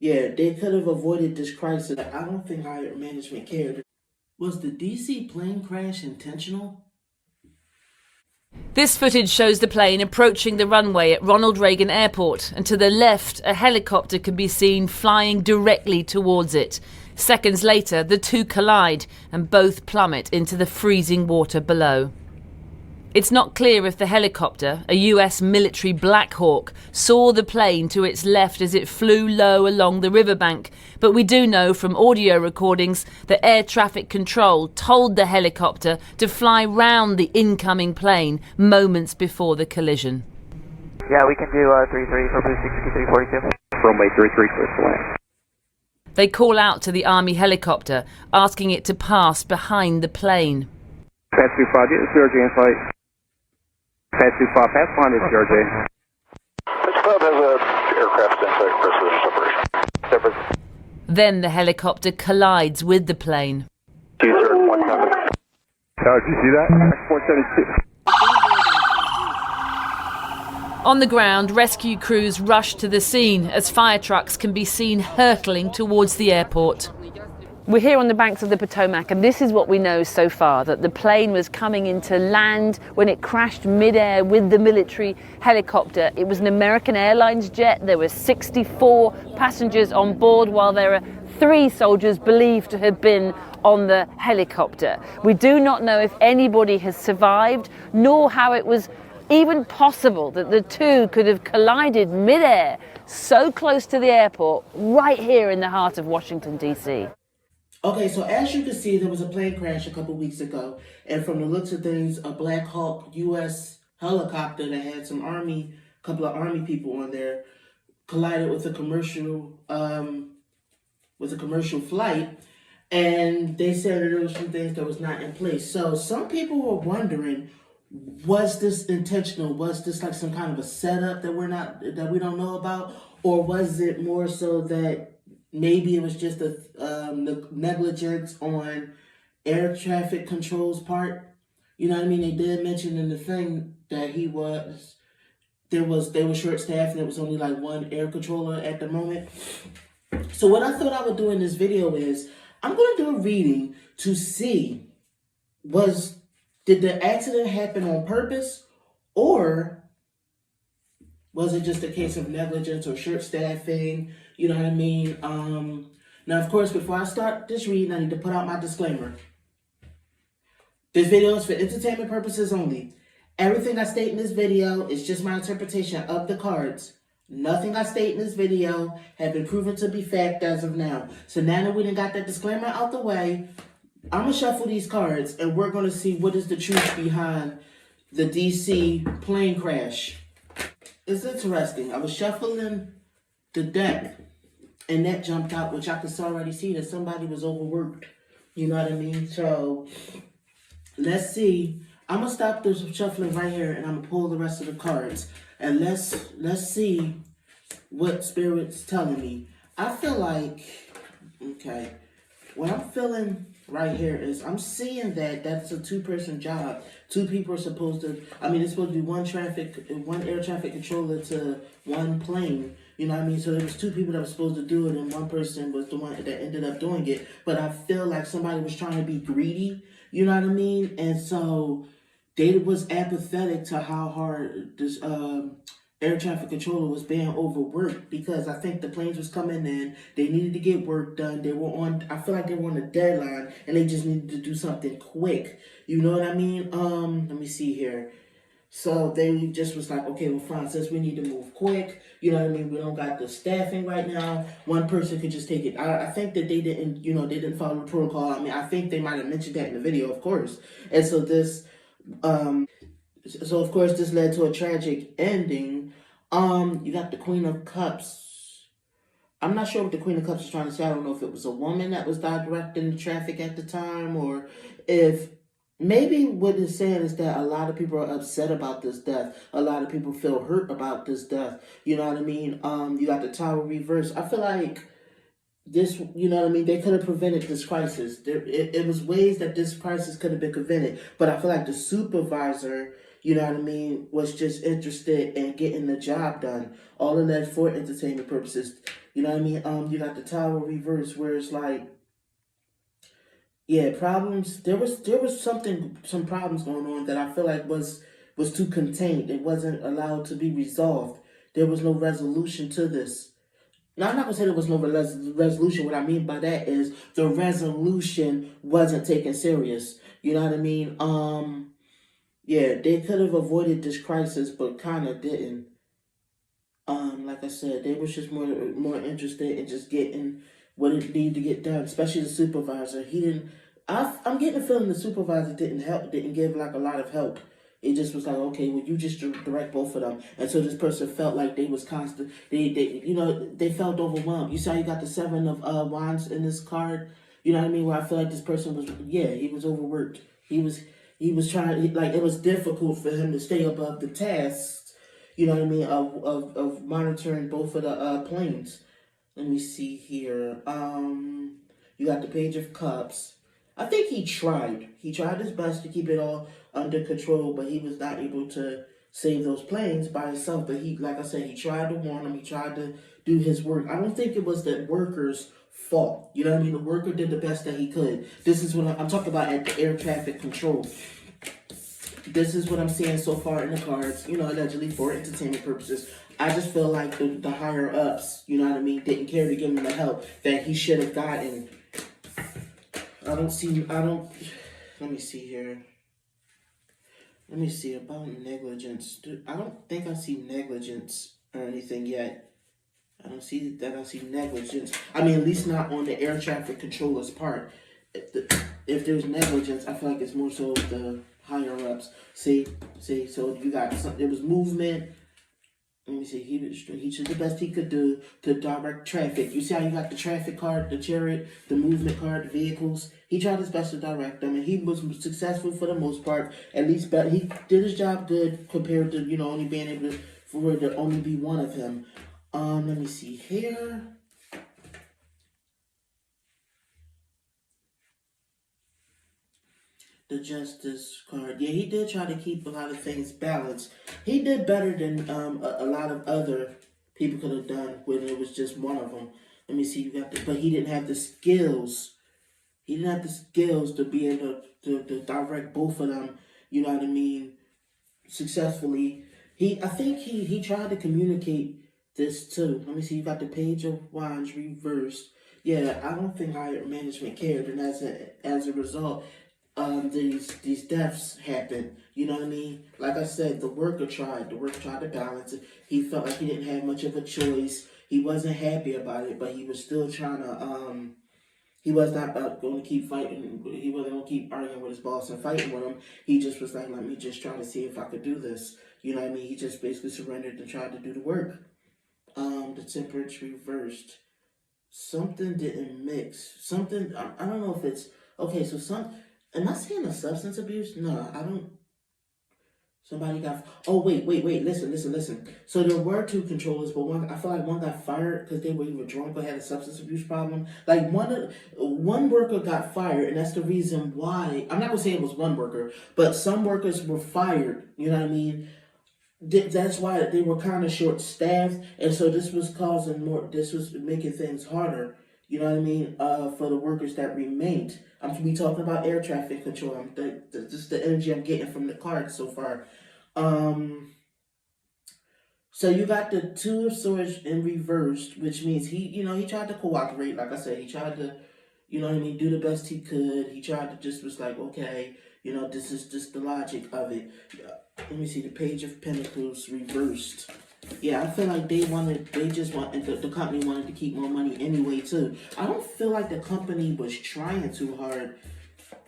Yeah, they could have avoided this crisis. I don't think higher management cared. Was the DC plane crash intentional? This footage shows the plane approaching the runway at Ronald Reagan Airport, and to the left, a helicopter can be seen flying directly towards it. Seconds later, the two collide and both plummet into the freezing water below. It's not clear if the helicopter, a US military Black Hawk, saw the plane to its left as it flew low along the riverbank, but we do know from audio recordings that air traffic control told the helicopter to fly round the incoming plane moments before the collision. Yeah, we can do 33 for Blue 6342. Runway 33, clear for land. They call out to the Army helicopter, asking it to pass behind the plane. Pass 25, get the CRJ in flight. Pass 25, pass behind this CRJ. This club has an aircraft in sight, precision separation. Then the helicopter collides with the plane. 2017. Tower, did you see that? 472. On the ground, rescue crews rush to the scene as fire trucks can be seen hurtling towards the airport. We're here on the banks of the Potomac, and this is what we know so far, that the plane was coming into land when it crashed mid-air with the military helicopter. It was an American Airlines jet. There were 64 passengers on board, while there are 3 soldiers believed to have been on the helicopter. We do not know if anybody has survived, nor how it was even possible that the two could have collided mid-air so close to the airport, right here in the heart of Washington, D.C. Okay, so as you can see, there was a plane crash a couple weeks ago, and from the looks of things, a Black Hawk U.S. helicopter that had couple of Army people on there, collided with a commercial flight, and they said that there was some things that was not in place. So some people were wondering, was this intentional? Was this like some kind of a setup that we don't know about, or was it more so that maybe it was just a negligence on air traffic control's part? You know what I mean? They did mention in the thing that they were short staffed and it was only like one air controller at the moment. So what I thought I would do in this video is I'm going to do a reading to see, did the accident happen on purpose, or was it just a case of negligence or short staffing? You know what I mean? Now, of course, before I start this reading, I need to put out my disclaimer. This video is for entertainment purposes only. Everything I state in this video is just my interpretation of the cards. Nothing I state in this video have been proven to be fact as of now. So now that we done got that disclaimer out the way, I'm going to shuffle these cards and we're going to see what is the truth behind the DC plane crash. It's interesting. I was shuffling the deck and that jumped out, which I could already see that somebody was overworked. You know what I mean? So let's see. I'm going to stop this shuffling right here and I'm going to pull the rest of the cards. And let's see what Spirit's telling me. I feel like, okay, what I'm feeling right here is I'm seeing that that's a 2-person job. 2 people are supposed to, it's supposed to be one air traffic controller to one plane. You know what I mean? So there was 2 people that were supposed to do it and one person was the one that ended up doing it. But I feel like somebody was trying to be greedy. You know what I mean? And so they was apathetic to how hard this air traffic controller was being overworked, because I think the planes was coming in. They needed to get work done. I feel like they were on a deadline and they just needed to do something quick. You know what I mean? Let me see here. So they just was like, okay, well, fine, since we need to move quick, you know what I mean? We don't got the staffing right now. One person could just take it. I think that they didn't follow the protocol. I think they might have mentioned that in the video, of course. And so of course, this led to a tragic ending. You got the Queen of Cups. I'm not sure what the Queen of Cups is trying to say. I don't know if it was a woman that was directing the traffic at the time, or if maybe what it's saying is that a lot of people are upset about this death. A lot of people feel hurt about this death. You know what I mean? You got the Tower reverse. I feel like this, you know what I mean? They could have prevented this crisis. It was ways that this crisis could have been prevented. But I feel like the supervisor, you know what I mean, was just interested in getting the job done. All of that for entertainment purposes. You know what I mean? You got the tower reverse where it's like, yeah, problems. There was some problems going on that I feel like was too contained. It wasn't allowed to be resolved. There was no resolution to this. Now, I'm not going to say there was no resolution. What I mean by that is the resolution wasn't taken serious. You know what I mean? Yeah, they could have avoided this crisis, but kind of didn't. Like I said, they was just more interested in just getting what it needed to get done, especially the supervisor. He didn't. I'm getting the feeling the supervisor didn't give like a lot of help. It just was like, okay, well, you just direct both of them. And so this person felt like they was constant. They felt overwhelmed. You saw you got the 7 of wands in this card. You know what I mean? Where I feel like this person was, he was overworked. He was trying, like, it was difficult for him to stay above the tasks, you know what I mean, of monitoring both of the planes. Let me see here. You got the Page of Cups. I think he tried. He tried his best to keep it all under control, but he was not able to save those planes by himself. But he, like I said, he tried to warn them. He tried to do his work. I don't think it was the workers' fault. You know what I mean? The worker did the best that he could. This is what I'm talking about at the air traffic control. This is what I'm seeing so far in the cards, you know, allegedly for entertainment purposes. I just feel like the higher ups, you know what I mean, didn't care to give him the help that he should have gotten. Let me see here. Let me see about negligence. I don't think I see negligence or anything yet. I don't see negligence. I mean, at least not on the air traffic controller's part. If there's negligence, I feel like it's more so the higher ups. See, so you got there was movement. Let me see, he did the best he could do to direct traffic. You see how you got the traffic card, the chariot, the movement card, the vehicles? He tried his best to direct them, and he was successful for the most part. At least, but he did his job good compared to, you know, only being able to, for it to only be one of him. Let me see here. The Justice card. Yeah, he did try to keep a lot of things balanced. He did better than a lot of other people could have done when it was just one of them. Let me see, you got but he didn't have the skills. He didn't have the skills to be able to direct both of them, you know what I mean, successfully. I think he tried to communicate this too. Let me see, you got the Page of Wands reversed. Yeah, I don't think higher management cared, and as a result, these deaths happen. You know what I mean? Like I said, the worker tried to balance it. He felt like he didn't have much of a choice. He wasn't happy about it, but he was still trying to, he was not going to keep fighting. He wasn't going to keep arguing with his boss and fighting with him. He just was like, let me just try to see if I could do this. You know what I mean? He just basically surrendered and tried to do the work. The Temperance reversed. Something didn't mix. Something, I don't know if it's, okay, so am I seeing a substance abuse? No, I don't. Somebody got, oh, wait, listen. So there were 2 controllers, but I feel like one got fired because they were either drunk or had a substance abuse problem. Like one worker got fired, and that's the reason why, I'm not going to say it was one worker, but some workers were fired, you know what I mean? That's why they were kind of short-staffed, and so this was making things harder, you know what I mean, for the workers that remained. We talking about air traffic control. Just the energy I'm getting from the card so far. So you got the 2 of Swords in reversed, which means he tried to cooperate. Like I said, he tried to, you know what I mean, do the best he could. He tried to just was like, okay, you know, this is just the logic of it. Let me see, the Page of Pentacles reversed. Yeah, I feel like the company wanted to keep more money anyway, too. I don't feel like the company was trying too hard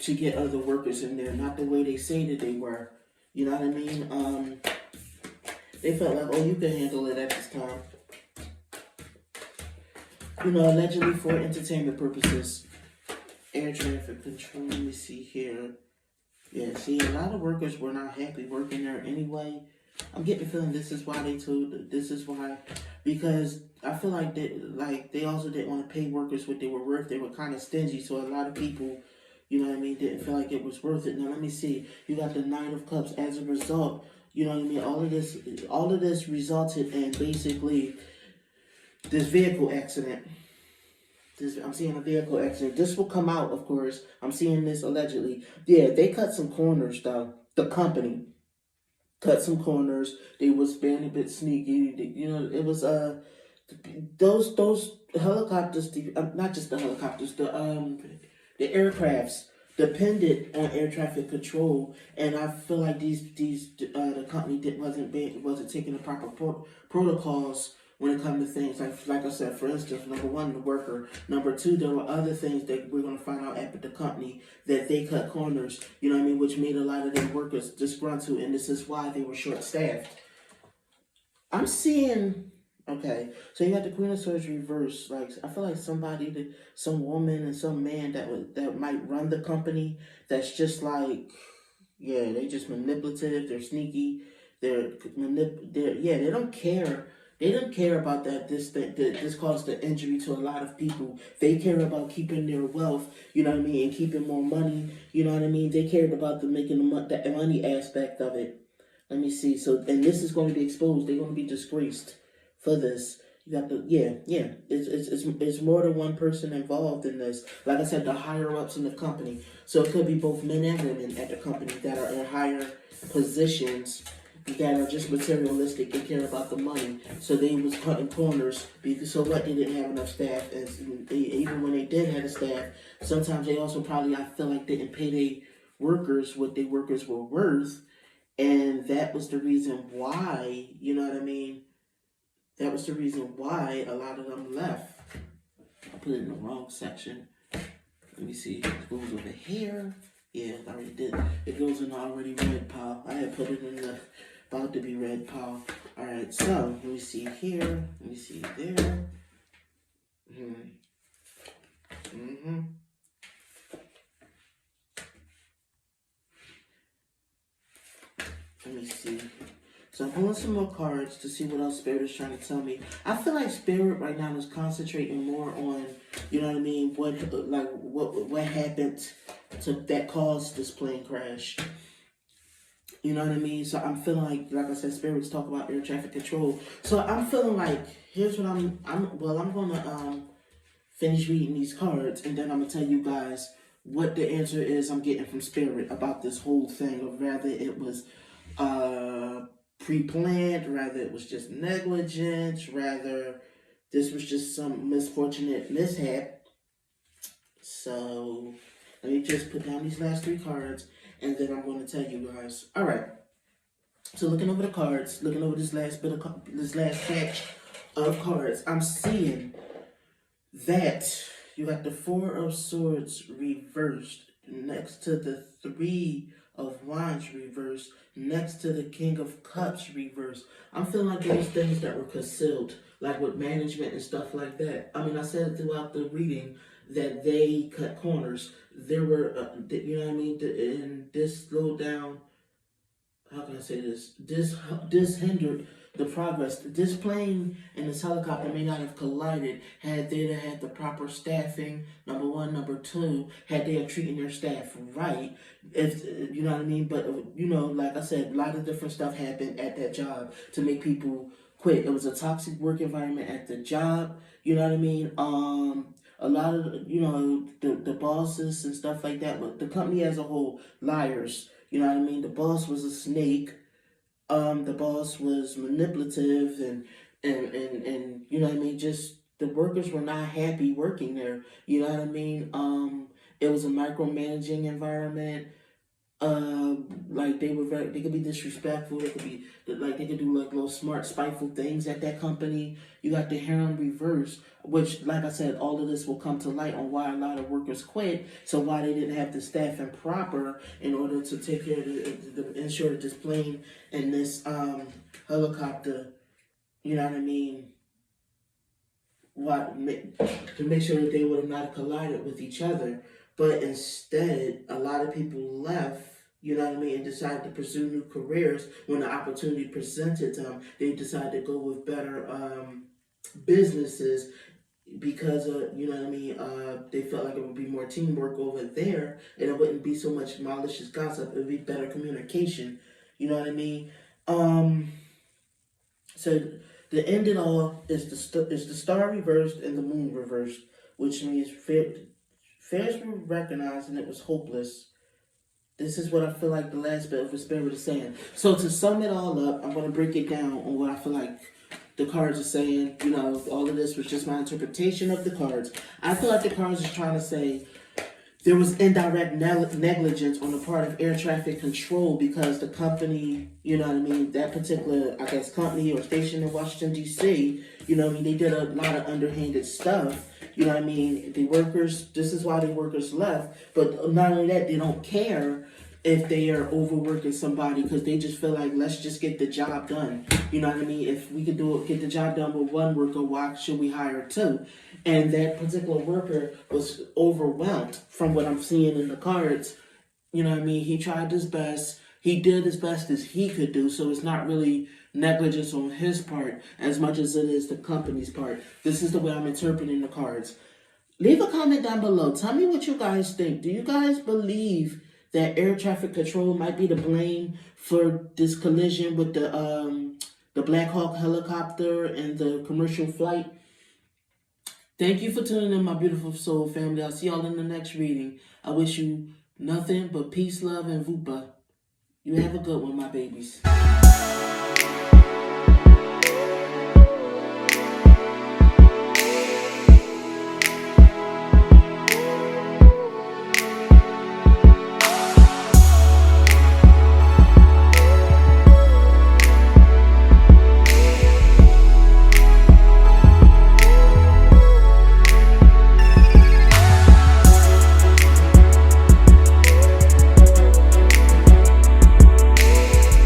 to get other workers in there, not the way they say that they were. You know what I mean? They felt like, oh, you can handle it at this time. You know, allegedly for entertainment purposes. Air traffic control, let me see here. Yeah, see, a lot of workers were not happy working there anyway. I'm getting the feeling this is why, because I feel like they also didn't want to pay workers what they were worth. They were kind of stingy, so a lot of people, You know what I mean? Didn't feel like it was worth it. Now let me see. You got the Nine of Cups. As a result, you know what I mean? All of this resulted in basically this vehicle accident. I'm seeing a vehicle accident. This will come out, of course. I'm seeing this allegedly. Yeah, they cut some corners though. The company cut some corners. They was being a bit sneaky. You know, it was those helicopters. Not just the helicopters. The aircrafts depended on air traffic control, and I feel like the company wasn't taking the proper protocols when it comes to things like I said. For instance, number one, the worker. Number two, there were other things that we're gonna find out at the company that they cut corners. You know what I mean, which made a lot of their workers disgruntled, and this is why they were short staffed. I'm seeing. Okay, so you got the Queen of Swords reverse. Like I feel like some woman and some man that might run the company. That's just like, yeah, they just manipulative. They're sneaky. They don't care. They don't care about that. This caused the injury to a lot of people. They care about keeping their wealth. You know what I mean, and keeping more money. You know what I mean. They cared about the money aspect of it. Let me see. So, and this is going to be exposed. They're going to be disgraced for this. You got it's more than one person involved in this. Like I said, the higher ups in the company. So it could be both men and women at the company that are in higher positions that are just materialistic and care about the money. So they was cutting corners because so what, they didn't have enough staff, and even when they did have a staff, sometimes they also probably, I feel like, didn't pay their workers what their workers were worth, and that was the reason why, you know what I mean. That was the reason why a lot of them left. I put it in the wrong section. Let me see. It goes over here. Yeah, I already did. It goes in the already red pile. I had put it in the about to be red pile. Alright, so let me see here. Let me see there. Let me see. So I'm pulling some more cards to see what else Spirit is trying to tell me. I feel like Spirit right now is concentrating more on, you know what I mean, what happened that caused this plane crash. You know what I mean? So I'm feeling like I said, Spirit's talk about air traffic control. So I'm feeling like, here's what I'm gonna finish reading these cards, and then I'm gonna tell you guys what the answer is I'm getting from Spirit about this whole thing, or rather it was pre-planned, rather it was just negligence, rather this was just some misfortunate mishap. So let me just put down these last three cards, and then I'm going to tell you guys. All right. So looking over the cards, looking over this last batch of cards, I'm seeing that you got the Four of Swords reversed next to the Three of Wands reversed, next to the King of Cups reversed. I'm feeling like those things that were concealed, like with management and stuff like that. I mean, I said it throughout the reading that they cut corners. There were, you know what I mean, and this slowed down. How can I say this? This hindered the progress. This plane and this helicopter may not have collided had they had the proper staffing, number one. Number two, had they have treated their staff right. If you know what I mean. But you know, like I said, a lot of different stuff happened at that job to make people quit. It was a toxic work environment at the job. You know what I mean. A lot of, you know, the bosses and stuff like that, but the company as a whole, liars. You know what I mean? The boss was a snake. The boss was manipulative and you know what I mean? Just the workers were not happy working there. You know what I mean? It was a micromanaging environment. Like they could be disrespectful. They could do like little smart, spiteful things at that company. You got the harem reverse, which, like I said, all of this will come to light on why a lot of workers quit. So why they didn't have the staffing proper in order to take care of ensure that this plane and this helicopter, you know what I mean, to make sure that they would have not collided with each other. But instead, a lot of people left, you know what I mean, and decided to pursue new careers. When the opportunity presented them, they decided to go with better businesses because you know what I mean, they felt like it would be more teamwork over there, and it wouldn't be so much malicious gossip. It would be better communication. You know what I mean? So the end it all is the star reversed and the moon reversed, which means fairs were recognized and it was hopeless. This is what I feel like the last bit of the spirit is saying. So to sum it all up, I'm going to break it down on what I feel like the cards are saying. You know, all of this was just my interpretation of the cards. I feel like the cards are trying to say there was indirect negligence on the part of air traffic control because the company, you know what I mean, that particular, I guess, company or station in Washington, D.C., you know what I mean, they did a lot of underhanded stuff. You know what I mean? The workers, this is why the workers left. But not only that, they don't care if they are overworking somebody because they just feel like, let's just get the job done. You know what I mean? If we could get the job done with one worker, why should we hire two? And that particular worker was overwhelmed from what I'm seeing in the cards. You know what I mean? He tried his best. He did as best as he could do. So it's not really negligence on his part as much as it is the company's part. This is the way I'm interpreting the cards. Leave a comment down below. Tell me what you guys think. Do you guys believe that air traffic control might be to blame for this collision with the Black Hawk helicopter and the commercial flight? Thank you for tuning in, my beautiful soul family. I'll see y'all in the next reading. I wish you nothing but peace, love, and vupa. You have a good one, my babies.